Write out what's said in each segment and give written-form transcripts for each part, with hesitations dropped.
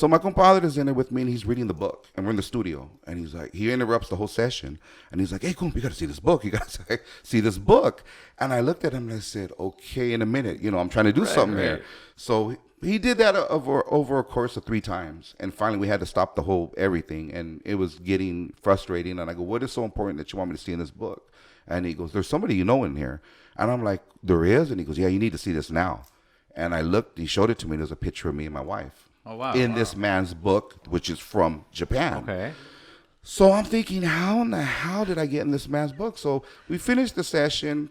So my compadre is in there with me, and he's reading the book, and we're in the studio, and he's like, he interrupts the whole session, and he's like, hey, Coom, you got to see this book. You got to see this book. And I looked at him, and I said, okay, in a minute. I'm trying to do something here. So he did that over a course of 3 times, and finally we had to stop the whole everything, and it was getting frustrating. And I go, what is so important that you want me to see in this book? And he goes, there's somebody in here. And I'm like, there is? And he goes, yeah, you need to see this now. And I looked, he showed it to me. There's a picture of me and my wife. Oh, wow. In this man's book, which is from Japan. Okay. So I'm thinking, how in the hell did I get in this man's book? So we finished the session.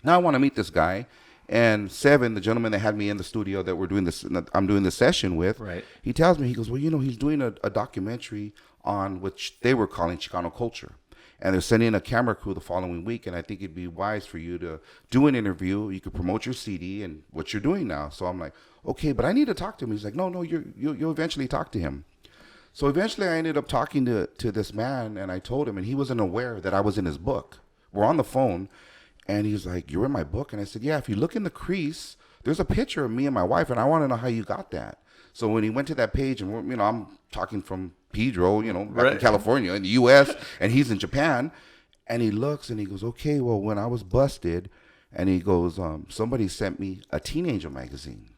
Now I want to meet this guy. And Seven, the gentleman that had me in the studio that I'm doing this session with, right. He tells me, he goes, well, he's doing a documentary on which they were calling Chicano culture. And they're sending a camera crew the following week, and I think it'd be wise for you to do an interview. You could promote your CD and what you're doing now. So I'm like, okay, but I need to talk to him. He's like, no, you'll eventually talk to him. So eventually I ended up talking to this man, and I told him, and he wasn't aware that I was in his book. We're on the phone, and he's like, you're in my book? And I said, yeah, if you look in the crease, there's a picture of me and my wife, and I want to know how you got that. So when he went to that page, and I'm talking from Pedro, back in California, in the U.S., and he's in Japan, and he looks and he goes, okay, well, when I was busted, and he goes, somebody sent me a teenager magazine.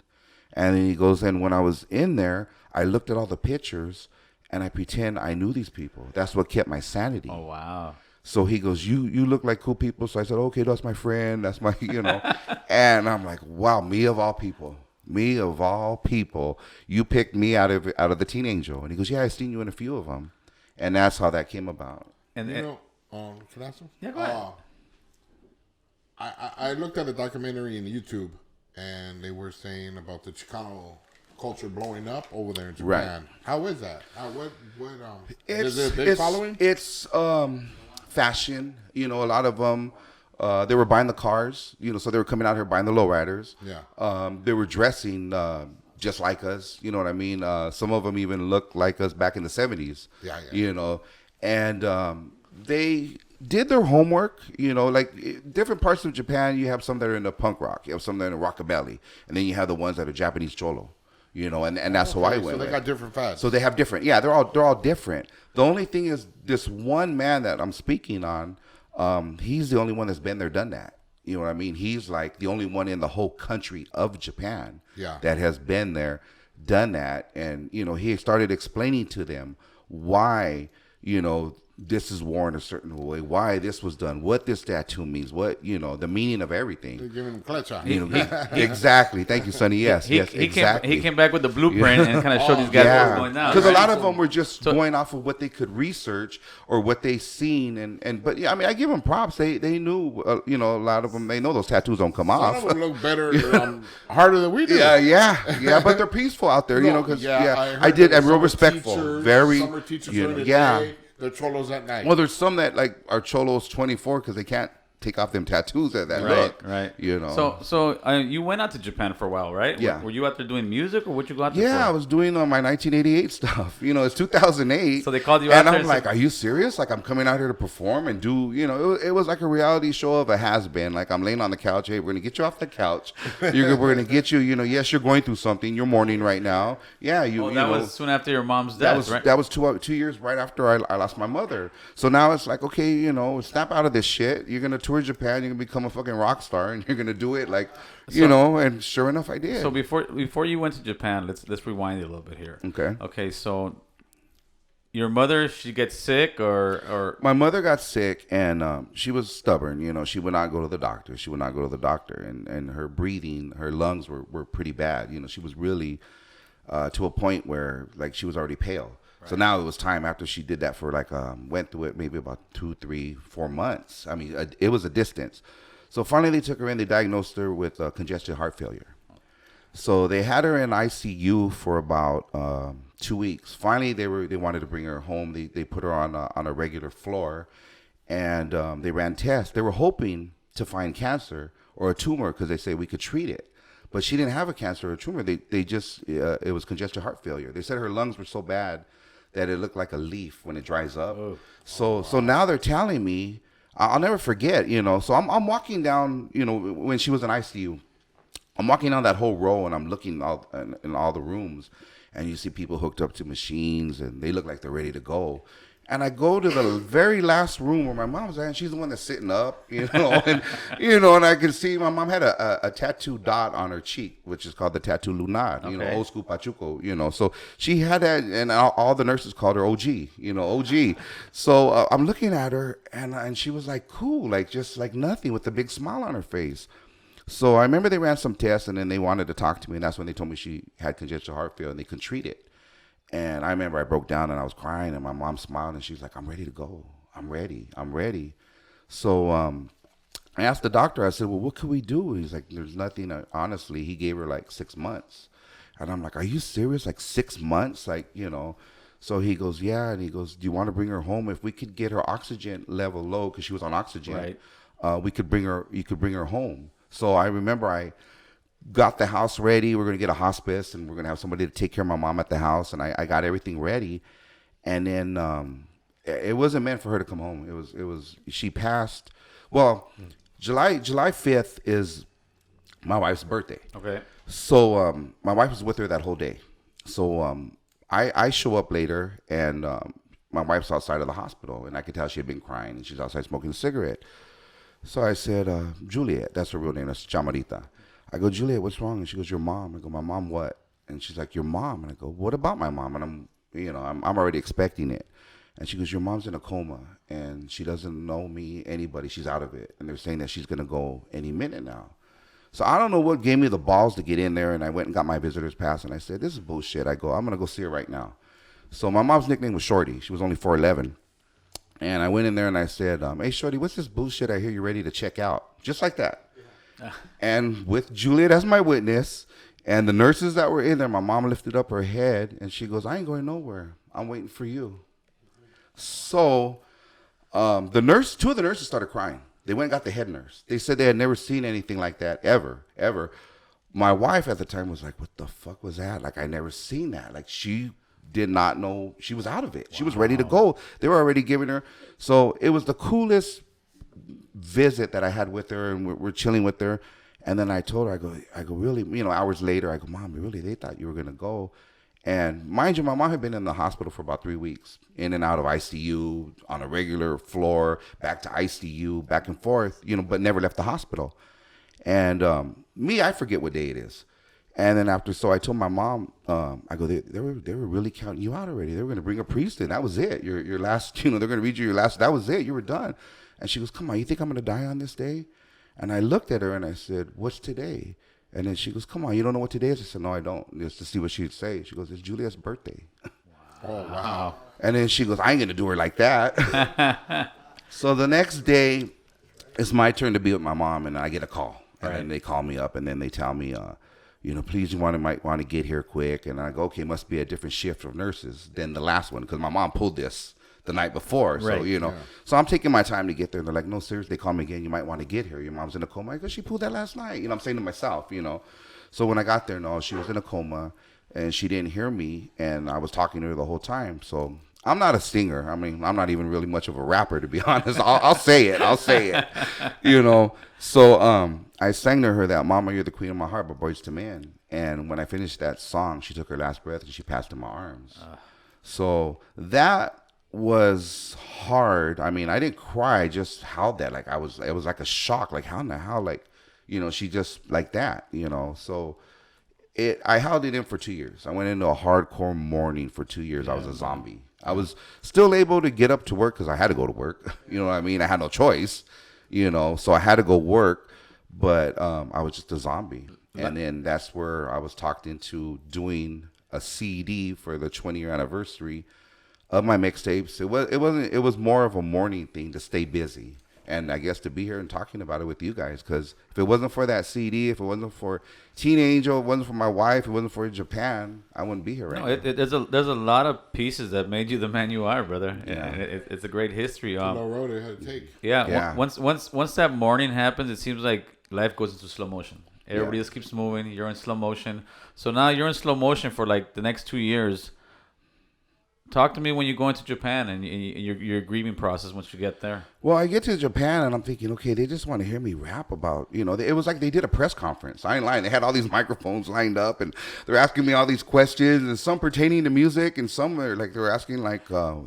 And then he goes, and when I was in there, I looked at all the pictures, and I pretend I knew these people. That's what kept my sanity. Oh, wow. So he goes, you look like cool people. So I said, okay, that's my friend. That's my, And I'm like, wow, me of all people, you picked me out of the Teen Angel. And he goes, yeah, I've seen you in a few of them. And that's how that came about. And can I ask him? Yeah, go ahead. I looked at a documentary in YouTube, and they were saying about the Chicano culture blowing up over there in Japan. Right. How is that? Is it a big following? It's fashion. A lot of them, they were buying the cars, so they were coming out here buying the lowriders. Yeah. They were dressing just like us, you know what I mean? Some of them even looked like us back in the 70s. Yeah. And they did their homework, like different parts of Japan. You have some that are into punk rock, you have some that are in rockabilly, and then you have the ones that are Japanese Cholo. And that's how I went. So they got different fads. So they have different. Yeah, they're all different. The only thing is, this one man that I'm speaking on, he's the only one that's been there, done that. You know what I mean? He's like the only one in the whole country of Japan that has been there, done that. And, he started explaining to them why, this is worn a certain way, why this was done, what this tattoo means, what, the meaning of everything. They're giving him clutch Exactly. Thank you, Sonny. Yes, exactly. He came back with the blueprint and kind of showed these guys what was going down. Because a lot of them were just going off of what they could research or what they seen. But yeah, I mean, I give them props. They knew, a lot of them, they know those tattoos don't come off. Some of them look better, harder than we do. Yeah. But they're peaceful out there, because I did, and real respectful. Teachers, very, summer teachers during the day. They're cholos at night. Well, there's some that are cholos 24 because they can't take off them tattoos at that look. Right. So you went out to Japan for a while, right? Yeah. Were you out there doing music, or what you go out there for? Yeah, I was doing my 1988 stuff. It's 2008. So they called you out there. And I'm like, are you serious? Like, I'm coming out here to perform and do, it was like a reality show of a has-been. Like, I'm laying on the couch. Hey, we're going to get you off the couch. We're going to get you, yes, you're going through something. You're mourning right now. Yeah. That was soon after your mom's death, right? That was 2 years right after I lost my mother. So now it's like, okay, snap out of this shit. You're going to tour Japan. You're going to become a fucking rock star, and you're going to do it and sure enough, I did. So before you went to Japan, let's rewind it a little bit here. Okay, so your mother, she gets sick, or my mother got sick, and she was stubborn. She would not go to the doctor. And her breathing, her lungs were pretty bad. She was really to a point where she was already pale. Right. So now it was time, after she did that for went through it maybe about 2, 3, 4 months. I mean, it was a distance. So finally they took her in. They diagnosed her with congestive heart failure. So they had her in ICU for about 2 weeks. Finally, they wanted to bring her home. They put her on a regular floor, and they ran tests. They were hoping to find cancer or a tumor, because they say we could treat it. But she didn't have a cancer or a tumor. They just it was congestive heart failure. They said her lungs were so bad that it looked like a leaf when it dries up. So now they're telling me, I'll never forget, So I'm walking down, when she was in ICU, I'm walking down that whole row, and I'm looking in all the rooms, and you see people hooked up to machines, and they look like they're ready to go. And I go to the very last room where my mom's at, and she's the one that's sitting up, and I can see my mom had a tattoo dot on her cheek, which is called the tattoo lunar, old school Pachuco, so she had that, and all the nurses called her OG, OG. So I'm looking at her, and she was like cool, like just like nothing, with a big smile on her face. So I remember they ran some tests, and then they wanted to talk to me, and that's when they told me she had congenital heart failure, and they couldn't treat it. And I remember I broke down and I was crying, and my mom smiled, and she's like, I'm ready to go. I'm ready. So I asked the doctor, I said, well, what could we do? He's like, there's nothing. Honestly, he gave her like 6 months. And I'm like, are you serious? Like 6 months? So he goes, yeah. And he goes, do you want to bring her home? If we could get her oxygen level low, because she was on oxygen, right. You could bring her home. So I remember I got the house ready. We're going to get a hospice, and we're going to have somebody to take care of my mom at the house. And I got everything ready. And then it wasn't meant for her to come home. It was she passed. Well, July 5th is my wife's birthday. Okay. So my wife was with her that whole day. So I show up later, and my wife's outside of the hospital, and I could tell she had been crying, and she's outside smoking a cigarette. So I said, Juliet, that's her real name, that's Chamarita. I go, Juliet, what's wrong? And she goes, your mom. I go, my mom what? And she's like, your mom. And I go, what about my mom? And I'm already expecting it. And she goes, your mom's in a coma, and she doesn't know me, anybody. She's out of it. And they're saying that she's going to go any minute now. So I don't know what gave me the balls to get in there, and I went and got my visitor's pass, and I said, this is bullshit. I go, I'm going to go see her right now. So my mom's nickname was Shorty. She was only 4'11". And I went in there and I said, hey, Shorty, what's this bullshit? I hear you're ready to check out. Just like that. Yeah. And with Juliet as my witness and the nurses that were in there, my mom lifted up her head and she goes, I ain't going nowhere. I'm waiting for you. So two of the nurses started crying. They went and got the head nurse. They said they had never seen anything like that ever. My wife at the time was like, what the fuck was that? Like, I never seen that. Like, she did not know, she was out of it. Wow. She was ready to go. They were already giving her. So it was the coolest visit that I had with her, and we're chilling with her. And then I told her, I go, really, hours later, I go, Mom, really, they thought you were going to go. And mind you, my mom had been in the hospital for about 3 weeks, in and out of ICU, on a regular floor, back to ICU, back and forth, but never left the hospital. And I forget what day it is. And then so I told my mom, I go, they were really counting you out already. They were going to bring a priest in. That was it. Your last, they're going to read you your last. That was it. You were done. And she goes, come on, you think I'm going to die on this day? And I looked at her and I said, what's today? And then she goes, come on, you don't know what today is? I said, no, I don't. Just to see what she'd say. She goes, it's Juliet's birthday. Wow. Oh, wow. And then she goes, I ain't going to do her like that. So the next day, it's my turn to be with my mom, and I get a call. And then they call me up, and then they tell me, please, you might want to get here quick. And I go, okay, must be a different shift of nurses than the last one, because my mom pulled this the night before. Right. So, so I'm taking my time to get there. And they're like, no, seriously, they call me again. You might want to get here. Your mom's in a coma. I go, she pulled that last night. I'm saying to myself, So when I got there, no, she was in a coma, and she didn't hear me. And I was talking to her the whole time. So I'm not a singer. I mean, I'm not even really much of a rapper, to be honest. I'll say it. So I sang to her that Mama, You're the Queen of My Heart by Boyz II Men. And when I finished that song, she took her last breath and she passed in my arms. So that was hard. I mean, I didn't cry. I just howled that. It was like a shock. Like, how in the hell? Like, she just like that, So I held it in for 2 years. I went into a hardcore mourning for 2 years. Yeah. I was a zombie. I was still able to get up to work because I had to go to work. You know what I mean? I had no choice, so I had to go work, but I was just a zombie. And then that's where I was talked into doing a CD for the 20-year anniversary of my mixtapes. It was more of a mourning thing to stay busy. And I guess to be here and talking about it with you guys, because if it wasn't for that CD, if it wasn't for Teen Angel, if it wasn't for my wife, if it wasn't for Japan, I wouldn't be here right now. There's a lot of pieces that made you the man you are, brother. Yeah, it's a great history. The road it had to take. Yeah. Once that morning happens, it seems like life goes into slow motion. Everybody just keeps moving. You're in slow motion. So now you're in slow motion for like the next 2 years. Talk to me when you go into Japan and your grieving process once you get there. Well, I get to Japan and I'm thinking, okay, they just want to hear me rap about, it was like they did a press conference. I ain't lying. They had all these microphones lined up and they're asking me all these questions, and some pertaining to music, and some are like, they were asking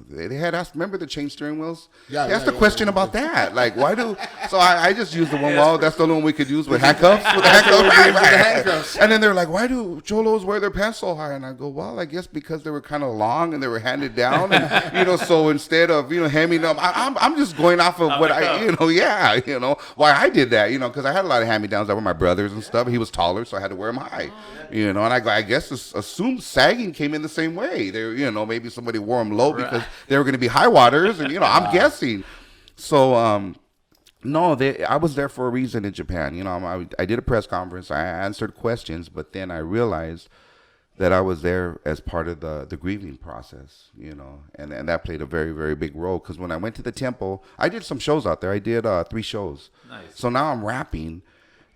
they had asked, remember the chain steering wheels? Yeah, they asked a question about that. Like, why do, so I just used the one, well, that's the only one we could use with handcuffs. With the handcuffs. And then they're like, why do Cholos wear their pants so high? And I go, well, I guess because they were kind of long and they were handed down. And, so instead of, handing them, I'm just going off of what why I did that, because I had a lot of hand-me-downs that were my brothers and stuff. He was taller, so I had to wear him high, and I guess assume sagging came in the same way. They, maybe somebody wore them low because they were going to be high waters, and I'm guessing. So, no, I was there for a reason in Japan. I did a press conference, I answered questions, but then I realized that I was there as part of the grieving process, and that played a very, very big role. Because when I went to the temple, I did some shows out there. I did 3 shows. Nice. So now I'm rapping,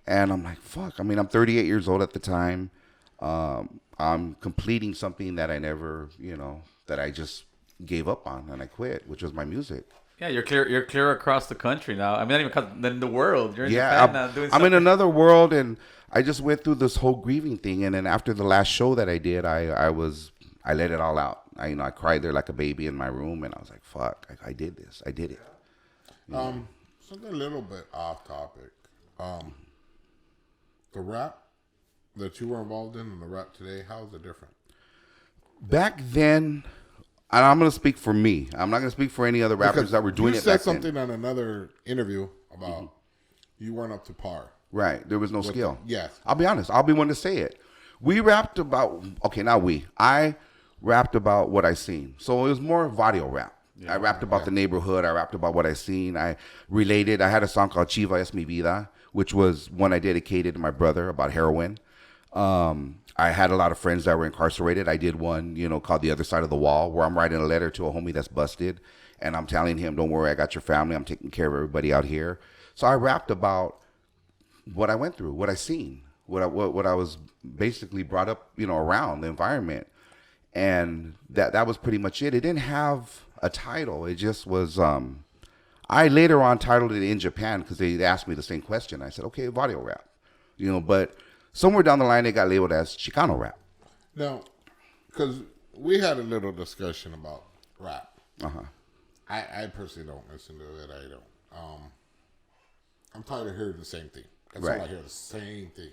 and I'm like, fuck. I mean, I'm 38 years old at the time. I'm completing something that I never, that I just gave up on and I quit, which was my music. Yeah, you're clear across the country now. I mean, not even in the world. You're in Japan now doing something. I'm in another world, and I just went through this whole grieving thing. And then after the last show that I did, I let it all out. I cried there like a baby in my room, and I was like, fuck, I did this. I did it. Something a little bit off topic. The rap that you were involved in and the rap today, how is it different? Back then, and I'm going to speak for me. I'm not going to speak for any other rappers that were doing it back then. You said something on another interview about you weren't up to par. Right. There was no skill. Yes. I'll be honest. I'll be one to say it. We rapped about, I rapped about what I seen. So it was more audio rap. Yeah, I rapped about the neighborhood. I rapped about what I seen. I related. I had a song called Chiva es mi vida, which was one I dedicated to my brother about heroin. I had a lot of friends that were incarcerated. I did one, called The Other Side of the Wall, where I'm writing a letter to a homie that's busted. And I'm telling him, don't worry, I got your family. I'm taking care of everybody out here. So I rapped about what I went through, what I seen, what I was basically brought up, around the environment. And that was pretty much it. It didn't have a title. It just was, I later on titled it in Japan because they asked me the same question. I said, okay, audio rap, but somewhere down the line, it got labeled as Chicano rap. Now, because we had a little discussion about rap. I personally don't listen to it. I don't. I'm tired of hearing the same thing. That's all I hear, the same thing.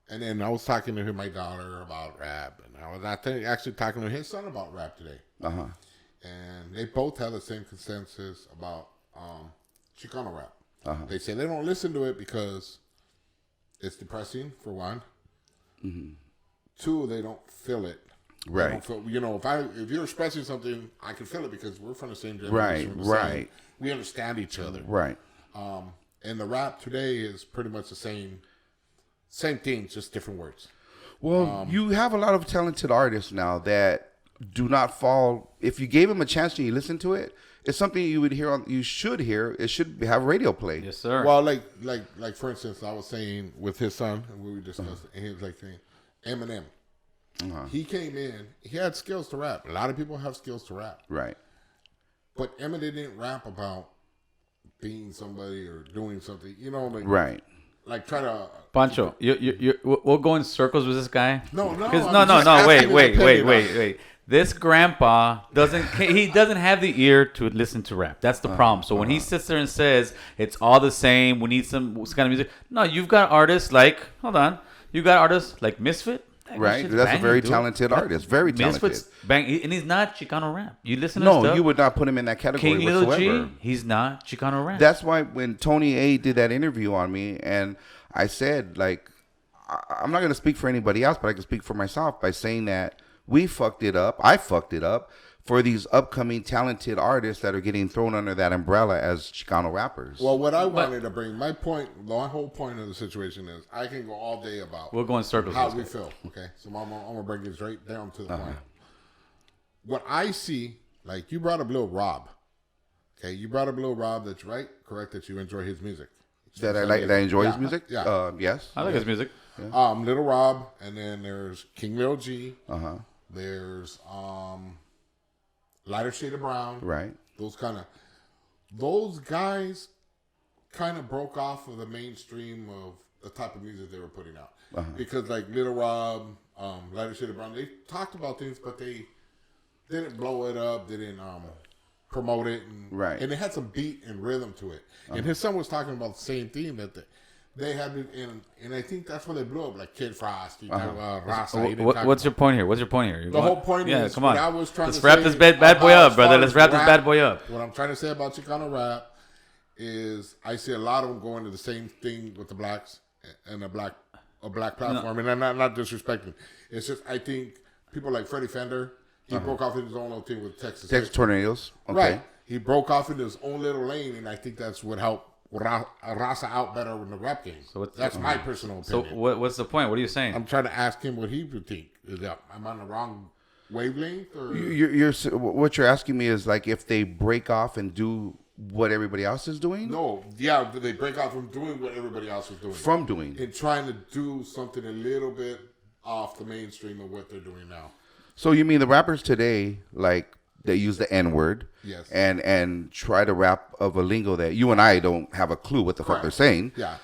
And then I was talking to my daughter about rap, and I was actually talking to his son about rap today. And they both have the same consensus about Chicano rap. They say they don't listen to it because it's depressing, for one. 2, they don't feel it. Right. Feel, if you're expressing something, I can feel it because we're from the same generation. Right. We understand each other. Right. And the rap today is pretty much the same thing, just different words. Well, you have a lot of talented artists now that do not fall. If you gave them a chance and you listen to it, it's something you would hear. You should hear. It should have radio play. Yes, sir. Well, like for instance, I was saying with his son, and we were discussing, and he was like saying, Eminem. He came in. He had skills to rap. A lot of people have skills to rap. Right. But Eminem didn't rap about being somebody or doing something. Right. Like try to Pancho, we'll go in circles with this guy. No. Wait. This grandpa doesn't have the ear to listen to rap. That's the problem. So when he sits there and says it's all the same, we need some kind of music. No, you've got artists like Misfit. Right, that's a very talented artist. Very talented. Misfit's bang, and he's not Chicano rap. You listen to stuff. You would not put him in that category King whatsoever. Lil G, he's not Chicano rap. That's why when Tony A did that interview on me, and I said, I'm not going to speak for anybody else, but I can speak for myself by saying that we fucked it up. I fucked it up for these upcoming talented artists that are getting thrown under that umbrella as Chicano rappers. Well, what I wanted to bring, my whole point of the situation is, I can go all day about we'll go in circles how we feel. Okay, so I'm gonna bring it straight down to the point. What I see, like you brought up Lil Rob. Okay, you brought up Lil Rob. That's right, correct. That you enjoy his music. That I enjoy his music. Yeah, yes, I like his music. Yeah. Little Rob, and then there's King Lil G. There's Lighter Shade of Brown. Right. Those kind of. those guys kind of broke off of the mainstream of the type of music they were putting out. Because like Little Rob, Lighter Shade of Brown, they talked about things, but they didn't blow it up, they didn't promote it. And they had some beat and rhythm to it. And his son was talking about the same theme that they had been in, and I think that's when they blew up, like Kid Frost. What's your point here? The whole point is, come on. I was trying Let's to wrap say this bad boy up, brother. Let's wrap this bad boy up. What I'm trying to say about Chicano rap is I see a lot of them going to the same thing with the blacks and a black platform, and I'm not disrespecting. It's just I think people like Freddie Fender, he broke off in his own little thing with Texas Tornadoes, okay. Right? He broke off in his own little lane, and I think that's what helped Raza out better in the rap game. So that's my personal opinion. So what's the point? What are you saying? I'm trying to ask him what he would think. Am I on the wrong wavelength? Or? What you're asking me is like if they break off and do what everybody else is doing? No, yeah, they break off from doing what everybody else is doing. From doing. And trying to do something a little bit off the mainstream of what they're doing now. So you mean the rappers today, like, they use the N-word, yes, and try to rap of a lingo that you and I don't have a clue what the fuck they're saying. Yeah.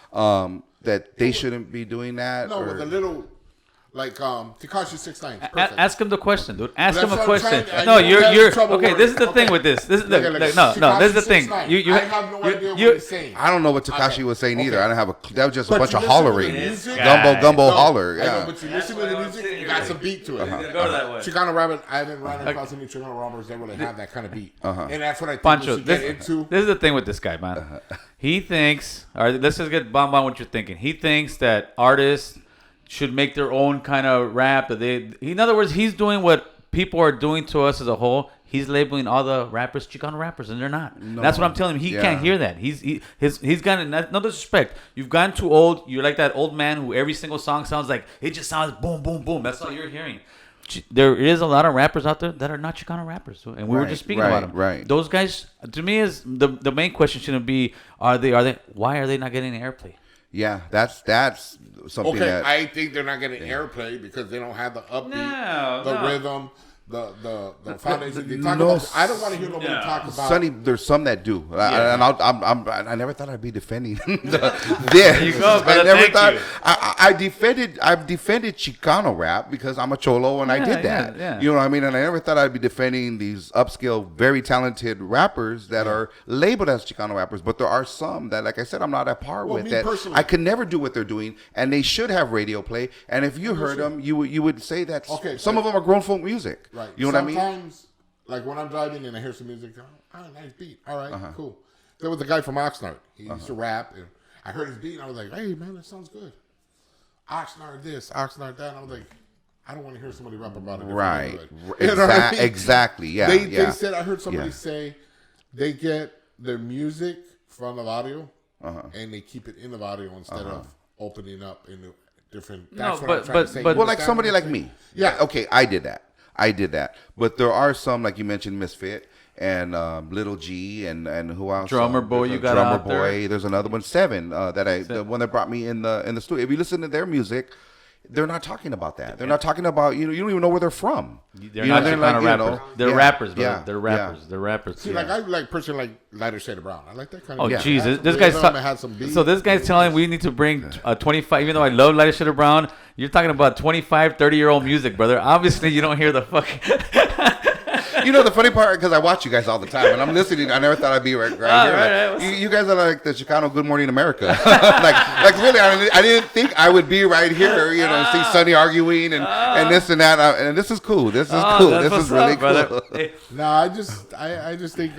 That they shouldn't be doing that. No, with a little, like Tekashi 6ix9ine. Ask him the question, dude. Ask him a what I'm question. trying- No, I- you're I'm having okay. trouble This is the with- thing with this. This is the Look at, like, no. This is the Tekashi thing. 6ix9ine. I have no idea what he's saying. I don't know what Tekashi Okay. was saying either. Okay. I don't have a. That was just a But bunch you of listen to the hollering, music? gumbo No, holler. I Yeah. know, but you listen to the music, you got some beat to it. Go that way. Chicano rap, I haven't run across any Chicano rappers that really have that kind of beat. And that's what I think Pancho, we should get into. this is the thing with this guy, man. He thinks, or let's just get bomb on what you're thinking. He thinks that artists should make their own kind of rap. In other words, he's doing what people are doing to us as a whole. He's labeling all the rappers Chicano rappers, and they're not. No. That's what I'm telling him. He can't hear that. He's gotten no disrespect. You've gotten too old. You're like that old man who every single song sounds like it just sounds boom, boom, boom. That's all you're hearing. There is a lot of rappers out there that are not Chicano rappers, and we were just speaking about them. Right. Those guys, to me, is the main question shouldn't be are they why are they not getting airplay? Yeah, that's something Okay, that I think they're not getting airplay because they don't have the upbeat, rhythm, the foundation. They talk about, I don't want to hear nobody talk about. Sonny, there's some that do, and I never thought I'd be defending. There you go, brother. I never Thank thought you. I've defended Chicano rap because I'm a Cholo and I did that. Yeah. You know what I mean? And I never thought I'd be defending these upscale, very talented rappers that are labeled as Chicano rappers. But there are some that, like I said, I'm not at par with. me That personally- I can never do what they're doing, and they should have radio play. And if you heard them, you would say that some of them are grown folk music. Right. You know what I mean? Sometimes, like when I'm driving and I hear some music, nice beat. All right, cool. There was a guy from Oxnard. He used to rap, and I heard his beat, and I was like, hey, man, that sounds good. Oxnard this, Oxnard that. And I was like, I don't want to hear somebody rap about it. Right. You know what I mean? Exactly. Yeah. They said, I heard somebody say they get their music from the audio, and they keep it in the audio instead of opening up into different. That's what I'm trying to say. but Well, like somebody like me. Yeah. Okay, I did that. But there are some, like you mentioned, Misfit and Little G and who else? Drummer Boy, There's a you got Drummer out there. Boy. There's another one, Seven, the one that brought me in the studio. If you listen to their music, they're not talking about that. They're not talking about you don't even know where they're from. They're not Chicano rappers. They're rappers, bro. Yeah, They're rappers. They're rappers. See, like I like person like Lighter Shade of Brown. I like that kind Oh, of. Jesus! It This had guy's some rhythm, it had some beat. so this guy's telling we need to bring 25. Even though I love Lighter Shade of Brown, you're talking about 25, 30-year-old music, brother. Obviously, you don't hear the fuck. You know the funny part, because I watch you guys all the time, and I'm listening. I never thought I'd be right here. right. You guys are like the Chicano Good Morning America. like really, I didn't think I would be right here. You know, see Sonny arguing and this and that, and this is cool. This is cool. That's This what's is really up, brother. cool. Hey, No, I just think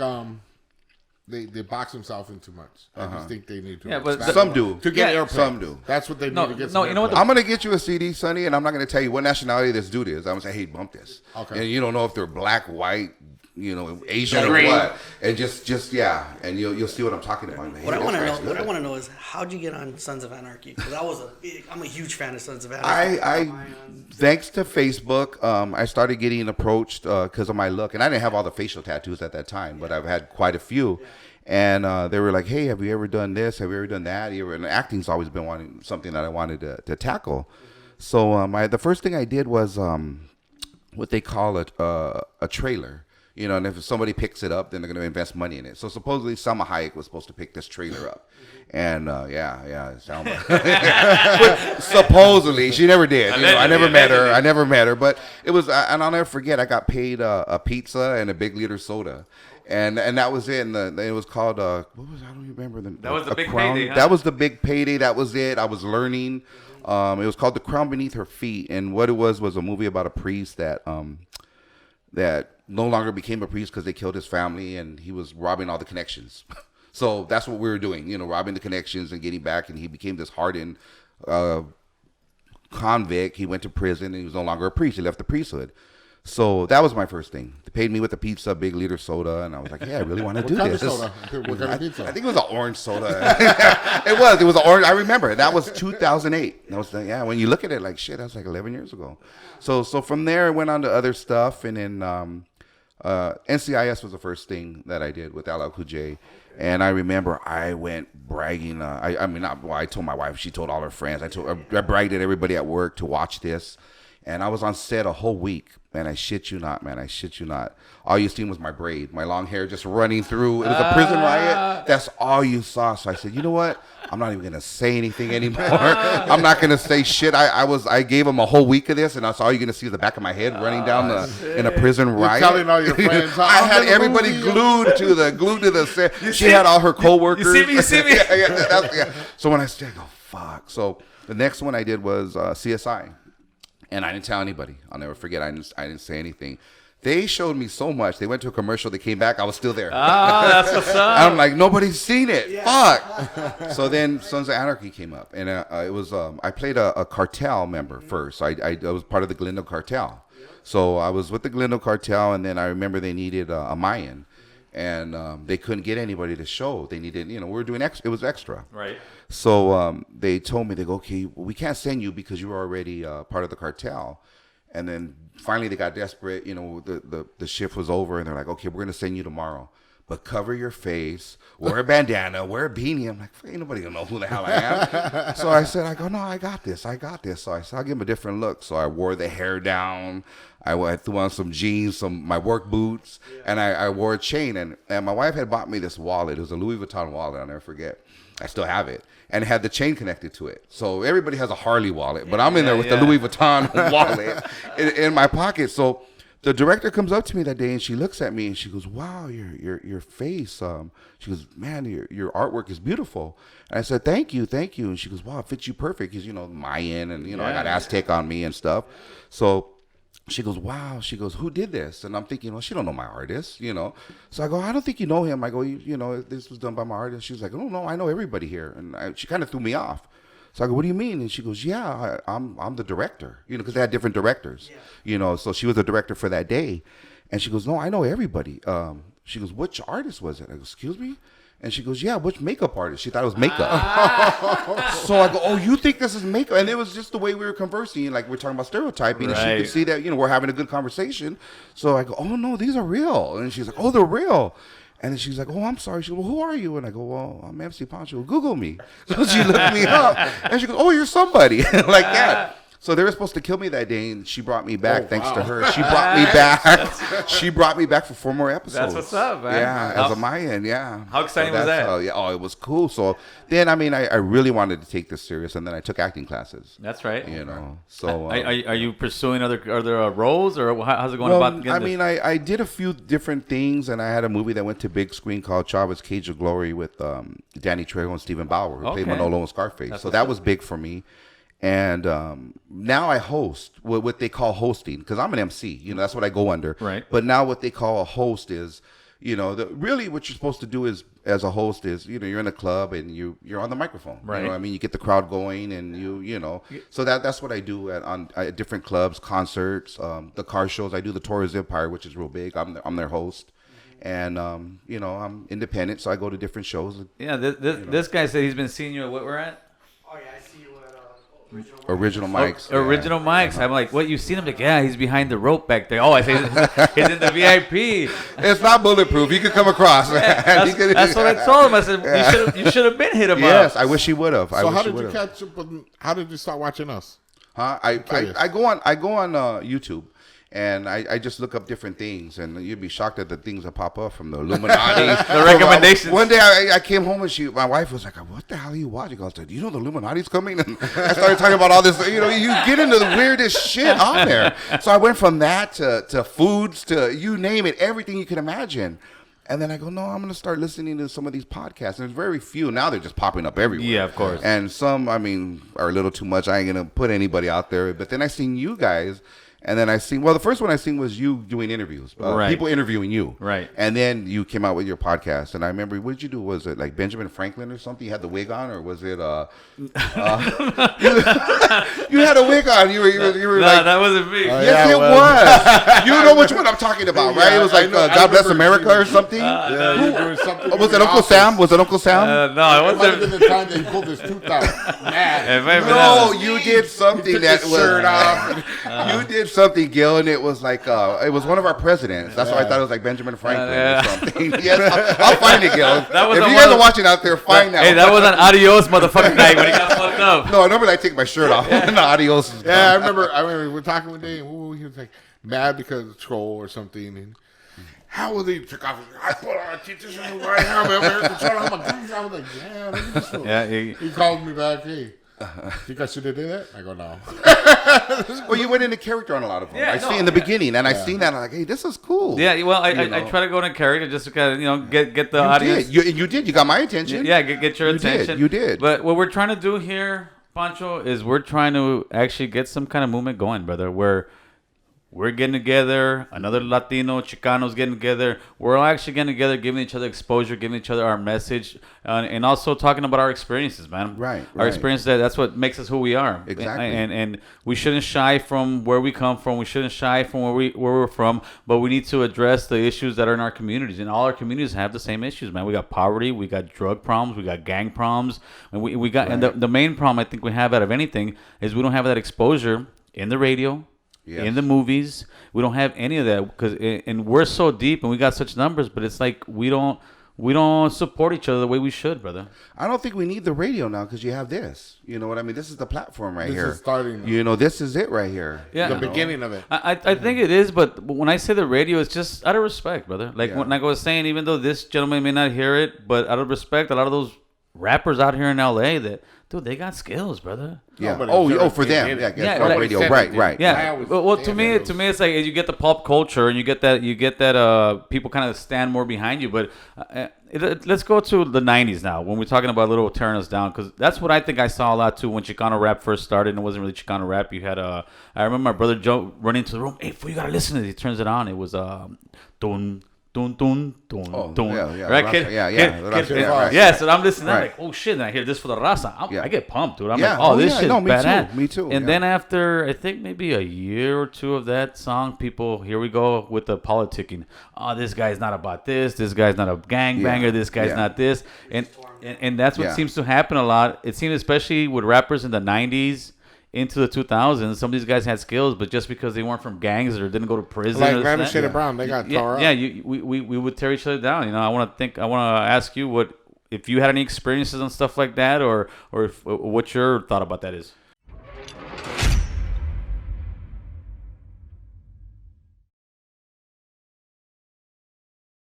they box themselves in too much. I just think they need to. Yeah, but expand some do. to get Yeah, airplay. some do. That's what they need No, to get. no, some you know what airplay. I'm gonna get you a CD, Sonny, and I'm not gonna tell you what nationality this dude is. I'm gonna say, hey, bump this. Okay. And you don't know if they're black, white, Asian Green. or what. And just and you'll see what I'm talking about. Man, What I those want to guys know, what I good. want to know is how'd you get on Sons of Anarchy? Because I'm a huge fan of Sons of Anarchy. I thanks to Facebook, I started getting approached because of my look, and I didn't have all the facial tattoos at that time, but I've had quite a few. And they were like, "Hey, have you ever done this? Have you ever done that?" And acting's always been something that I wanted to tackle. So the first thing I did was what they call a trailer. You know, and if somebody picks it up, then they're going to invest money in it. So supposedly Salma Hayek was supposed to pick this trailer up. And Salma. Supposedly. She never did. You know, I never met her. But it was, and I'll never forget, I got paid a pizza and a big liter soda. And that was it. And it was called, what was I don't remember. That was the big crown. payday, huh? That was the big payday. That was it. I was learning. It was called The Crown Beneath Her Feet. And what it was a movie about a priest that no longer became a priest because they killed his family, and he was robbing all the connections. So that's what we were doing, you know, robbing the connections and getting back. And he became this hardened convict. He went to prison, and he was no longer a priest. He left the priesthood. So that was my first thing. They paid me with a pizza, big liter soda, and I was like, yeah, I really want to do What this. kind of soda? What kind of pizza? I think it was an orange soda. It was an orange. I remember. That was 2008. That was when you look at it, like, shit, that was like 11 years ago. So from there, I went on to other stuff, and then NCIS was the first thing that I did with LL Cool J. And I remember I went bragging. I told my wife. She told all her friends. I bragged at everybody at work to watch this. And I was on set a whole week. Man, I shit you not, man. I shit you not. All you seen was my braid, my long hair just running through. It was a prison riot. That's all you saw. So I said, you know what? I'm not even going to say anything anymore. I'm not going to say shit. I gave him a whole week of this, and that's all you're going to see is the back of my head running down in a prison riot. You're telling all your friends. I had everybody glued to the set. She had all her coworkers. You see me. So when I said, I go, fuck. So the next one I did was CSI. And I didn't tell anybody. I'll never forget. I didn't say anything. They showed me so much. They went to a commercial. They came back. I was still there. Oh, that's what's up. I'm like, nobody's seen it. Yeah. Fuck. So then Sons of Anarchy came up. And it was I played a cartel member first. So I was part of the Glendale cartel. So I was with the Glendale cartel. And then I remember they needed a Mayan. And they couldn't get anybody to show. They needed, we were doing extra. It was extra. Right. So they told me, they go, okay, well, we can't send you because you were already part of the cartel. And then finally they got desperate. The shift was over, and they're like, okay, we're going to send you tomorrow. But cover your face, wear a bandana, wear a beanie. I'm like, ain't nobody going to know who the hell I am. So I said, no, I got this. So I said, I'll give him a different look. So I wore the hair down. I threw on some jeans, my work boots, and I wore a chain. And my wife had bought me this wallet. It was a Louis Vuitton wallet. I'll never forget. I still have it. And it had the chain connected to it. So everybody has a Harley wallet, but I'm in there with the Louis Vuitton wallet in my pocket. So the director comes up to me that day, and she looks at me, and she goes, wow, your face. She goes, man, your artwork is beautiful. And I said, thank you. And she goes, wow, it fits you perfect. Because, Mayan, and, I got Aztec on me and stuff. So she goes, wow. She goes, who did this? And I'm thinking, well, she don't know my artist, So I go, I don't think you know him. I go, this was done by my artist. She's like, oh, no, I know everybody here. And she kind of threw me off. So I go, what do you mean? And she goes, yeah, I'm the director, because they had different directors, So she was the director for that day. And she goes, no, I know everybody. She goes, which artist was it? I go, excuse me? And she goes, yeah, which makeup artist? She thought it was makeup. So I go, oh, you think this is makeup? And it was just the way we were conversing. Like, we're talking about stereotyping. Right. And she could see that, we're having a good conversation. So I go, oh, no, these are real. And she's like, oh, they're real. And then she's like, oh, I'm sorry. She goes, well, who are you? And I go, well, I'm MC Pancho. Google me. So she looked me up. And she goes, oh, you're somebody. Like that. So they were supposed to kill me that day, and she brought me back. Thanks to her. She brought me back. She brought me back for 4 more episodes. That's what's up, man. Yeah, as a Mayan, yeah. How exciting was that? It was cool. So then, I really wanted to take this serious, and then I took acting classes. That's right. So are you pursuing other roles, or how's it going about? I did a few different things, and I had a movie that went to big screen called Chavez Cage of Glory with Danny Trejo and Stephen Bauer, who played Manolo and Scarface. So that was big for me. And now I host what they call hosting, because I'm an MC. That's what I go under. Right. But now what they call a host is, really what you're supposed to do is, as a host, is you're in a club and you're on the microphone. Right. You get the crowd going, and So that's what I do at different clubs, concerts, the car shows. I do the Torres Empire, which is real big. I'm their host. And I'm independent, so I go to different shows. Yeah. This guy said he's been seeing you at what we're at. Oh yeah, I see you at Original mics. Original mics. I'm like, what? You seen him? Like, yeah, he's behind the rope back there. Oh, I say he's in the VIP. It's not bulletproof. You could come across. Yeah, that's what I told him. I said, you should have been hit him up. Yes, I wish he would have. So how did you catch up? How did you start watching us? I go on YouTube, And I just look up different things, and you'd be shocked at the things that pop up from the Illuminati. The recommendations. One day I came home and my wife was like, "What the hell are you watching?" I was like, "Do you know the Illuminati's coming?" And I started talking about all this. You get into the weirdest shit on there. So I went from that to foods to you name it, everything you can imagine. And then I go, no, I'm going to start listening to some of these podcasts. And there's very few. Now they're just popping up everywhere. Yeah, of course. And some, are a little too much. I ain't going to put anybody out there. But then I seen you guys. And then the first one I seen was you doing interviews. Right. People interviewing you. Right. And then you came out with your podcast. And I remember, what did you do? Was it like Benjamin Franklin or something? You had the wig on? Or was it, you had a wig on. You were no, like. that wasn't me. Yes, it was. You know which one I'm talking about, right? It was like God Bless America or something. Was it Uncle Sam? Was it Uncle Sam? No, it It might have wasn't. been the time that he pulled his tooth out. Mad. It might have been No, that. you did something that His was. shirt off. You did something, Gil, and it was like it was one of our presidents. That's why I thought it was like Benjamin Franklin Yeah. or something. Yes, I'll find it, Gil. That was If the you guys one- are watching out there, find out. Hey, that was an adios motherfucking night when he got fucked up. No, normally I take my shirt off. No, adios. Is Yeah, I gone. remember we were talking one day, and he was like mad because of troll or something. And how was he? Took off. I put on a teacher's in the right arm. American troll. I'm like, I was like, damn. Look at this fool. Yeah, He called me back. Hey, think I should have did that? I go, no. Well, you went into character on a lot of them. Yeah, I no, see in the yeah. beginning, and I seen that. I'm like, hey, this is cool. Yeah, well, I know. try to go into character just to kind of, get the You audience. did. You did. You got my attention. Yeah, get your You did, attention. you did. But what we're trying to do here, Pancho, is we're trying to actually get some kind of movement going, brother, where we're getting together, another Latino, Chicanos getting together. We're all actually getting together, giving each other exposure, giving each other our message, and also talking about our experiences, man. Right, Our right. experiences, that's what makes us who we are. Exactly. And we shouldn't shy from where we come from. We shouldn't shy from where we're from, but we need to address the issues that are in our communities. And all our communities have the same issues, man. We got poverty, we got drug problems, we got gang problems, and we got and the main problem I think we have out of anything is we don't have that exposure in the radio. Yes. In the movies, we don't have any of that and we're so deep and we got such numbers, but it's like we don't support each other the way we should, brother. I don't think we need the radio now because you have this. You know what I mean? This is the platform right This here. is starting. This is it right here. Yeah. The You know. beginning of it. I think it is, but when I say the radio, it's just out of respect, brother. Like Yeah. when I was saying, even though this gentleman may not hear it, but out of respect, a lot of those rappers out here in LA dude, they got skills, brother. Yeah. Nobody Oh, said for it. them. They Yeah. did it. Yeah, Talk like- radio. said Right. it, Right. I Yeah. always Well, to stand me, on those. it's like you get the pop culture and you get that people kind of stand more behind you. But let's go to the '90s now when we're talking about little tearing us down, because that's what I think I saw a lot too when Chicano rap first started. And it wasn't really Chicano rap. You had I remember my brother Joe running into the room. Hey, fool, you gotta listen to this. He turns it on. It was dun dun dun dun Oh, dun. yeah, Right, Raza, kid? yeah, Kid- yeah, kid- Raza, yeah, right. yeah. So I'm listening. I'm Right. like, oh shit! And I hear this for the raza. Yeah. I get pumped, dude. I'm Yeah. like, oh, Oh, this yeah. shit's No, me too. badass. Me too, And yeah. then after I think maybe a year or two of that song, people, here we go with the politicking. Oh, this guy's not about this. This guy's not a gangbanger. Yeah. This guy's Yeah. not this. And that's what Yeah. seems to happen a lot. It seems especially with rappers in the '90s. Into the 2000s, some of these guys had skills, but just because they weren't from gangs or didn't go to prison, or Like this Random and that- Shade of Brown, they got tore yeah, up. we would tear each other down. You know, I want to ask you if you had any experiences and stuff like that, or if, what your thought about that is.